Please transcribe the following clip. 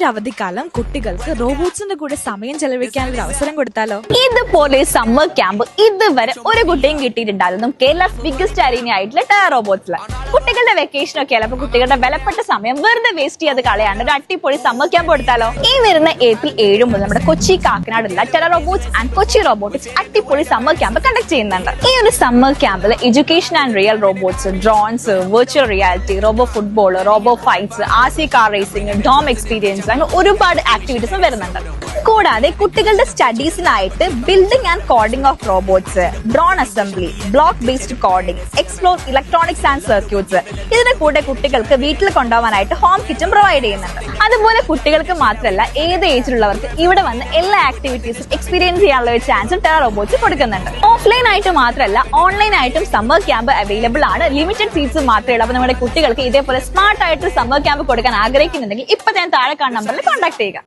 ഒരു അവധിക്കാലം കുട്ടികൾക്ക് റോബോട്ട്സിന്റെ കൂടെ സമയം ചെലവഴിക്കാനുള്ള ഒരു അവസരം കൊടുത്താലോ? ഇതുപോലെ സമ്മർ ക്യാമ്പ് ഇതുവരെ ഒരു കുട്ടിയും കിട്ടിയിട്ടുണ്ടായിരുന്നു കേരള ബിഗ്ഗസ്റ്റ് അരീന ആയിട്ടുള്ള ടെറ റോബോട്ട്സിൽ. കുട്ടികളുടെ വെക്കേഷൻ ഒക്കെ അല്ല, അപ്പൊ കുട്ടികളുടെ വിലപ്പെട്ട സമയം വെറുതെ വേസ്റ്റ് ചെയ്ത് കളയാണ്ട് ഒരു അടിപൊളി സമ്മർ ക്യാമ്പ് കൊടുത്താലോ? ഈ വരുന്ന ഏപ്രിൽ 7 മുതൽ നമ്മുടെ കൊച്ചി കാക്കനാടുള്ള Terra robots and Kochi robotics അടിപൊളി സമ്മർ ക്യാമ്പ് കണ്ടക്ട് ചെയ്യുന്നുണ്ട്. ഈ ഒരു സമ്മർ ക്യാമ്പിൽ education and real robots, drones, virtual reality, robo football, robo fights, RC car racing, dome experience, അങ്ങനെ ഒരുപാട് ആക്ടിവിറ്റീസും വരുന്നുണ്ട്. കൂടാതെ കുട്ടികളുടെ സ്റ്റഡീസിനായിട്ട് building and coding of robots, drone assembly, block based coding, explore electronics and circuits, ഇതിന്റെ കൂടെ കുട്ടികൾക്ക് വീട്ടിൽ കൊണ്ടുപോകാനായിട്ട് ഹോം കിറ്റും പ്രൊവൈഡ് ചെയ്യുന്നുണ്ട്. അതുപോലെ കുട്ടികൾക്ക് മാത്രമല്ല ഏത് ഏജിലുള്ളവർക്ക് ഇവിടെ വന്ന് എല്ലാ ആക്ടിവിറ്റീസും എക്സ്പീരിയൻസ് ചെയ്യാനുള്ള ഒരു ചാൻസും ടെറ റോബോട്ട്സ് കൊടുക്കുന്നുണ്ട്. ഓഫ്ലൈൻ ആയിട്ട് മാത്രമല്ല ഓൺലൈൻ ആയിട്ടും സമ്മർ ക്യാമ്പ് അവൈലബിൾ ആണ്. ലിമിറ്റഡ് സീറ്റ്സ് മാത്രമേ ഉള്ളൂ. അപ്പൊ നമ്മുടെ കുട്ടികൾക്ക് ഇതേപോലെ സ്മാർട്ട് ആയിട്ട് സമ്മർ ക്യാമ്പ് കൊടുക്കാൻ ആഗ്രഹിക്കുന്നുണ്ടെങ്കിൽ ഇപ്പൊ ഞാൻ താഴെ കാണുന്ന നമ്പറിൽ കോൺടാക്ട് ചെയ്യുക.